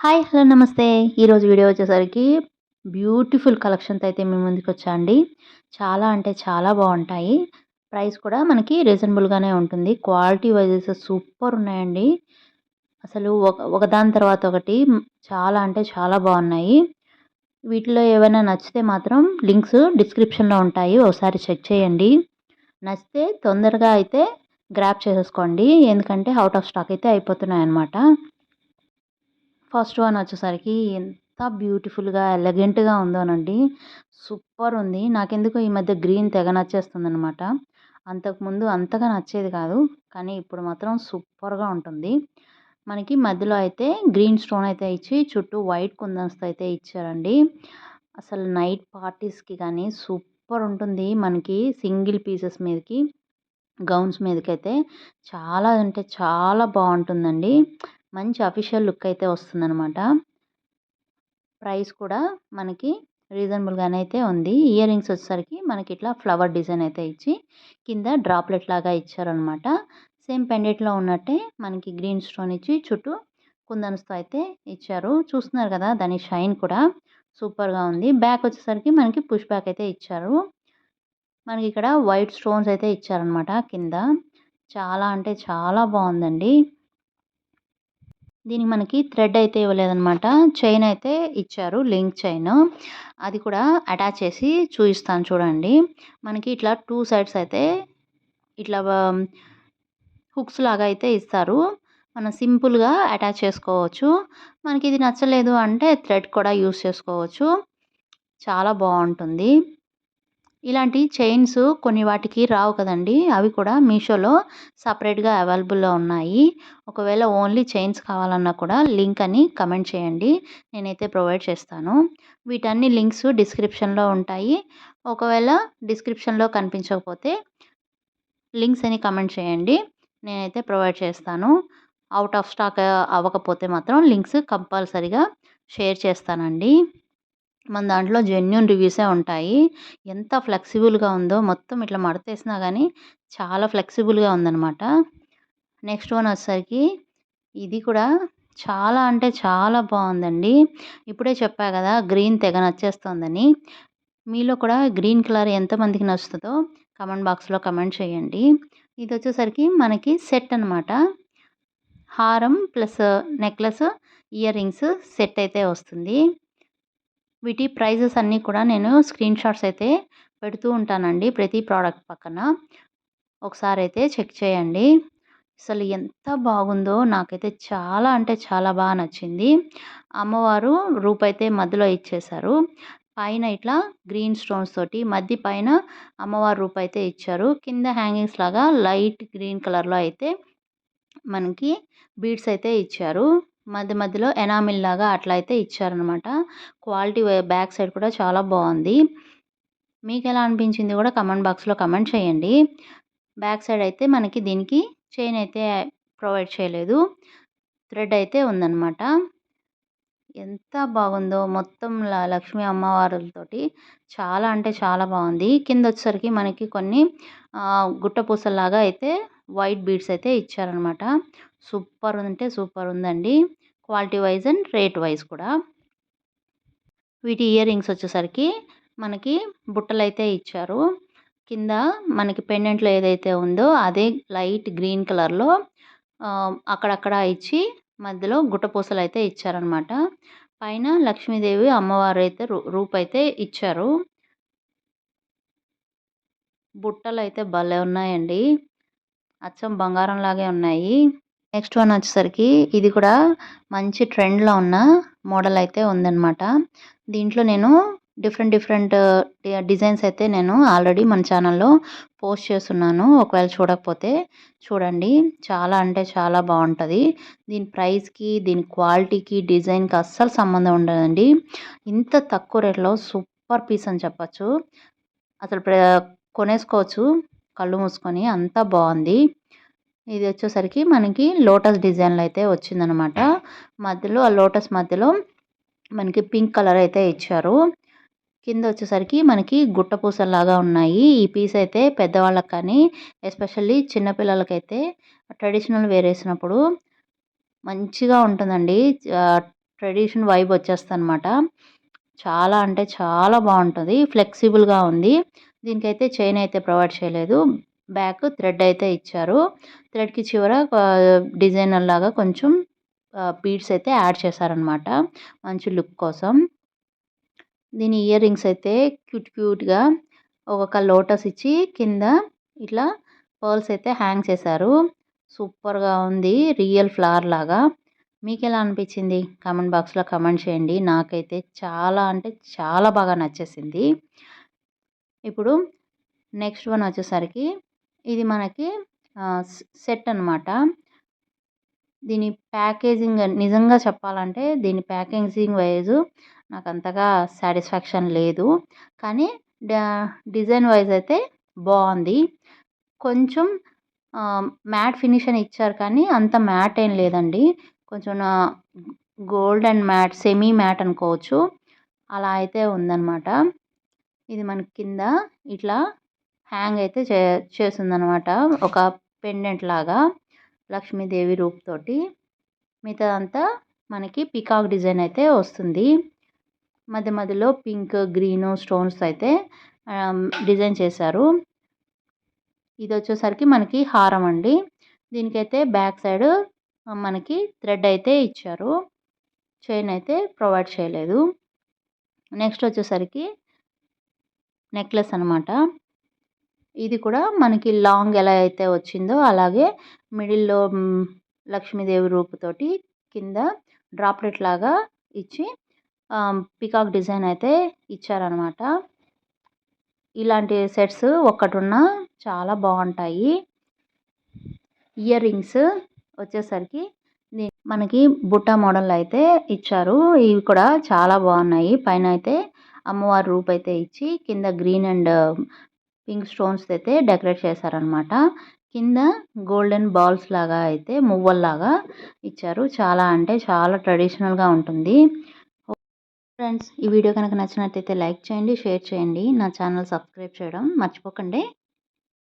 Hi! Hello! నమస్తే. ఈరోజు video వచ్చేసరికి బ్యూటిఫుల్ కలెక్షన్‌తో అయితే మీ ముందుకొచ్చా అండి. చాలా అంటే చాలా బావుంటాయి. ప్రైస్ కూడా మనకి రీజనబుల్‌గానే ఉంటుంది. క్వాలిటీ వైస్ సూపర్ ఉన్నాయండి. అసలు ఒకదాని తర్వాత ఒకటి చాలా అంటే చాలా బావున్నాయి. వీటిలో ఏవైనా నచ్చితే మాత్రం లింక్స్ డిస్క్రిప్షన్‌లో ఉంటాయి. ఒకసారి చెక్ చేయండి. నచ్చితే తొందరగా అయితే గ్రాబ్ చేసేసుకోండి. ఎందుకంటే ఔట్ ఆఫ్ స్టాక్ అయితే అయిపోతున్నాయన్నమాట. ఫస్ట్ వన్ వచ్చేసరికి ఎంత బ్యూటిఫుల్‌గా, ఎలగెంట్‌గా ఉందోనండి. సూపర్ ఉంది. నాకెందుకో ఈ మధ్య గ్రీన్ తెగ నచ్చేస్తుందనమాట. అంతకుముందు అంతగా నచ్చేది కాదు. కానీ ఇప్పుడు మాత్రం సూపర్‌గా ఉంటుంది. మనకి మధ్యలో అయితే గ్రీన్ స్టోన్ అయితే ఇచ్చి చుట్టూ వైట్ కుందన్స్‌తో అయితే ఇచ్చారండి. అసలు నైట్ పార్టీస్‌కి కానీ సూపర్ ఉంటుంది. మనకి సింగిల్ పీసెస్ మీదకి గౌన్స్ మీదకైతే చాలా అంటే చాలా బావుంటుందండి. మంచి అఫీషియల్ లుక్ అయితే వస్తుందనమాట. ప్రైస్ కూడా మనకి రీజనబుల్‌గానే అయితే ఉంది. ఇయర్ రింగ్స్ వచ్చేసరికి మనకి ఇట్లా ఫ్లవర్ డిజైన్ అయితే ఇచ్చి కింద డ్రాప్‌లెట్ లాగా ఇచ్చారనమాట. సేమ్ పెండెంట్‌లో ఉన్నట్టే మనకి గ్రీన్ స్టోన్ ఇచ్చి చుట్టూ కుందన్స్‌తో అయితే ఇచ్చారు. చూస్తున్నారు కదా! దాని షైన్ కూడా సూపర్‌గా ఉంది. బ్యాక్ వచ్చేసరికి మనకి పుష్ బ్యాక్ అయితే ఇచ్చారు. మనకిక్కడ వైట్ స్టోన్స్ అయితే ఇచ్చారనమాట కింద. చాలా అంటే చాలా బావుందండి. దీనికి మనకి థ్రెడ్ అయితే ఇవ్వలేదనమాట. చైన్ అయితే ఇచ్చారు. Link chain. అది కూడా అటాచ్ చేసి చూయిస్తాను చూడండి. మనకి ఇట్లా 2 సైడ్స్ అయితే ఇట్లా హుక్స్ లాగా అయితే ఇస్తారు. మనం సింపుల్‌గా అటాచ్ చేసుకోవచ్చు. మనకిది నచ్చలేదు అంటే థ్రెడ్ కూడా యూజ్ చేసుకోవచ్చు. చాలా బావుంటుంది. ఇలాంటి చైన్స్ కొన్ని వాటికి రావు కదండీ! అవి కూడా మీషోలో సెపరేట్‌గా అవైలబుల్‌లో ఉన్నాయి. ఒకవేళ ఓన్లీ చైన్స్ కావాలన్నా కూడా లింక్ అని కమెంట్ చేయండి. నేనైతే ప్రొవైడ్ చేస్తాను. వీటన్ని లింక్స్ డిస్క్రిప్షన్‌లో ఉంటాయి. ఒకవేళ డిస్క్రిప్షన్‌లో కనిపించకపోతే లింక్స్ అని కమెంట్ చేయండి. నేనైతే ప్రొవైడ్ చేస్తాను. ఔట్ ఆఫ్ స్టాక్ అవ్వకపోతే మాత్రం లింక్స్ కంపల్సరీగా షేర్ చేస్తానండి. మన దాంట్లో జెన్యూన్ రివ్యూసే ఉంటాయి. ఎంత ఫ్లెక్సిబుల్‌గా ఉందో మొత్తం ఇట్లా మడతేసినా గానీ చాలా ఫ్లెక్సిబుల్‌గా ఉందనమాట. నెక్స్ట్ వన్ వచ్చేసరికి ఇది కూడా చాలా అంటే చాలా బావుందండి. ఇప్పుడే చెప్పా గదా! గ్రీన్ తెగ నచ్చేస్తోందని. మీలో కూడా గ్రీన్ కలర్ ఎంతమందికి నచ్చుతదో కామెంట్ బాక్స్‌లో కామెంట్ చేయండి. ఇదొచ్చేసరికి మనకి సెట్ అనమాట. హారం plus necklace, ear rings set అయితే వస్తుంది. వీటి ప్రైజెస్ అన్నీ కూడా నేను స్క్రీన్ షాట్స్ అయితే పెడుతూ ఉంటానండి ప్రతి ప్రోడక్ట్ పక్కన. ఒకసారైతే చెక్ చేయండి. అసలు ఎంత బాగుందో నాకైతే చాలా అంటే చాలా బాగా నచ్చింది. అమ్మవారు రూపైతే మధ్యలో ఇచ్చేశారు. పైన ఇట్లా గ్రీన్ స్టోన్స్ తోటి మధ్య పైన అమ్మవారి రూపైతే ఇచ్చారు. కింద హ్యాంగింగ్స్ లాగా లైట్ గ్రీన్ కలర్‌లో అయితే మనకి బీడ్స్ అయితే ఇచ్చారు. మధ్య మధ్యలో ఎనామిల్ లాగా అట్లా అయితే ఇచ్చారనమాట. క్వాలిటీ బ్యాక్ సైడ్ కూడా చాలా బావుంది. మీకెలా అనిపించింది కూడా కామెంట్ బాక్స్‌లో కామెంట్ చేయండి. బ్యాక్ సైడ్ అయితే మనకి దీనికి చైన్ అయితే ప్రొవైడ్ చేయలేదు. థ్రెడ్ అయితే ఉందనమాట. ఎంత బాగుందో మొత్తం లక్ష్మీ అమ్మవారులతోటి చాలా అంటే చాలా బావుంది. కిందొచ్చేసరికి మనకి కొన్ని గుట్ట పూసల్లాగా అయితే వైట్ బీడ్స్ అయితే ఇచ్చారనమాట. సూపర్ అంటే సూపర్ ఉందండి. Quality wise and rate wise కూడా. వీటి ఇయర్ రింగ్స్ వచ్చేసరికి మనకి బుట్టలైతే ఇచ్చారు. కింద మనకి పెండెంట్‌లో ఏదైతే ఉందో అదే లైట్ గ్రీన్ కలర్‌లో అక్కడక్కడ ఇచ్చి మధ్యలో గుట్టపూసలైతే ఇచ్చారనమాట. పైన లక్ష్మీదేవి అమ్మవారైతే రూపైతే ఇచ్చారు. బుట్టలైతే భలే ఉన్నాయండి. అచ్చం బంగారం లాగే ఉన్నాయి. నెక్స్ట్ వన్ వచ్చేసరికి ఇది కూడా మంచి ట్రెండ్‌లో ఉన్న మోడల్ అయితే ఉందనమాట. దీంట్లో నేను డిఫరెంట్ డిఫరెంట్ డిజైన్స్ అయితే నేను ఆల్రెడీ మన ఛానల్‌లో పోస్ట్ చేసున్నాను. ఒకవేళ చూడకపోతే చూడండి. చాలా అంటే చాలా బావుంటది. దీని ప్రైస్‌కి, దీని క్వాలిటీకి, డిజైన్‌కి అస్సలు సంబంధం ఉండదండి. ఇంత తక్కువ రేట్‌లో సూపర్ పీస్ అని చెప్పొచ్చు. అసలు కొనేసుకోవచ్చు కళ్ళు మూసుకొని అంత బావుంది. ఇది వచ్చేసరికి మనకి లోటస్ డిజైన్‌లో అయితే వచ్చిందనమాట. మధ్యలో ఆ లోటస్ మధ్యలో మనకి పింక్ కలర్ అయితే ఇచ్చారు. కింద వచ్చేసరికి మనకి గుట్ట పూసల్లాగా ఉన్నాయి. ఈ పీస్ అయితే పెద్దవాళ్ళకి కానీ ఎస్పెషల్లీ చిన్న పిల్లలకైతే ట్రెడిషనల్ వేర్ ఏసినప్పుడు మంచిగా ఉంటుందండి. ట్రెడిషన్ వైబ్ వచ్చేస్తదనమాట. చాలా అంటే చాలా బావుంటది. ఫ్లెక్సిబుల్‌గా ఉంది. దీనికైతే చైన్ అయితే ప్రొవైడ్ చేయలేదు. బ్యాక్ థ్రెడ్ అయితే ఇచ్చారు. థ్రెడ్‌కి చివర డిజైనర్ లాగా కొంచెం బీడ్స్ అయితే యాడ్ చేశారనమాట. మంచి లుక్ కోసం. దీని ఇయర్ రింగ్స్ అయితే క్యూట్‌గా ఒక లోటస్ ఇచ్చి కింద ఇట్లా పర్ల్స్ అయితే హ్యాంగ్ చేశారు. సూపర్‌గా ఉంది. రియల్ ఫ్లవర్ లాగా. మీకెలా అనిపించింది? కామెంట్ బాక్స్‌లో కామెంట్ చేయండి. నాకైతే చాలా అంటే చాలా బాగా నచ్చేసింది. ఇప్పుడు నెక్స్ట్ వన్ వచ్చేసరికి ఇది మనకి సెట్ అనమాట. దీని ప్యాకేజింగ్ నిజంగా చెప్పాలంటే దీని ప్యాకేజింగ్ వైస్ నాకంతగా సాటిస్ఫాక్షన్ లేదు. కానీ డ డిజైన్ వైస్ అయితే బావుంది. కొంచెం మ్యాట్ ఫినిష్ అని ఇచ్చారు కానీ అంత మ్యాట్ ఏం లేదండి. కొంచెం gold and matte, semi matte అనుకోవచ్చు. అలా అయితే ఉందనమాట. ఇది మనకి కింద ఇట్లా హ్యాంగ్ అయితే చేసుందనమాట. ఒక పెండెంట్ లాగా లక్ష్మీదేవి రూపుతోటి. మిగతాదంతా మనకి పీకాక్ డిజైన్ అయితే వస్తుంది. మధ్యలో పింక్, గ్రీను స్టోన్స్ అయితే డిజైన్ చేశారు. ఇదొచ్చేసరికి మనకి హారం అండి. దీనికైతే బ్యాక్ సైడ్ మనకి థ్రెడ్ అయితే ఇచ్చారు. చైన్ అయితే ప్రొవైడ్ చేయలేదు. నెక్స్ట్ వచ్చేసరికి నెక్లెస్ అనమాట. ఇది కూడా మనకి లాంగ్ ఎలా అయితే వచ్చిందో అలాగే మిడిల్‌లో లక్ష్మీదేవి రూపుతోటి కింద డ్రాప్లెట్ లాగా ఇచ్చి పీకాక్ డిజైన్ అయితే ఇచ్చారనమాట. ఇలాంటి సెట్స్ ఒక్కటున్నా చాలా బావుంటాయి. ఇయర్ రింగ్స్ వచ్చేసరికి మనకి బుట్ట మోడల్ అయితే ఇచ్చారు. ఇవి కూడా చాలా బాగున్నాయి. పైన అయితే అమ్మవారి రూప్ అయితే ఇచ్చి కింద గ్రీన్ అండ్ పింక్ స్టోన్స్ అయితే డెకరేట్ చేశారనమాట. కింద గోల్డెన్ బాల్స్ లాగా అయితే మువ్వల్లాగా ఇచ్చారు. చాలా అంటే చాలా ట్రెడిషనల్‌గా ఉంటుంది. ఫ్రెండ్స్, ఈ వీడియో కనుక నచ్చినట్టయితే లైక్ చేయండి, షేర్ చేయండి. నా ఛానల్ సబ్స్క్రైబ్ చేయడం మర్చిపోకండి.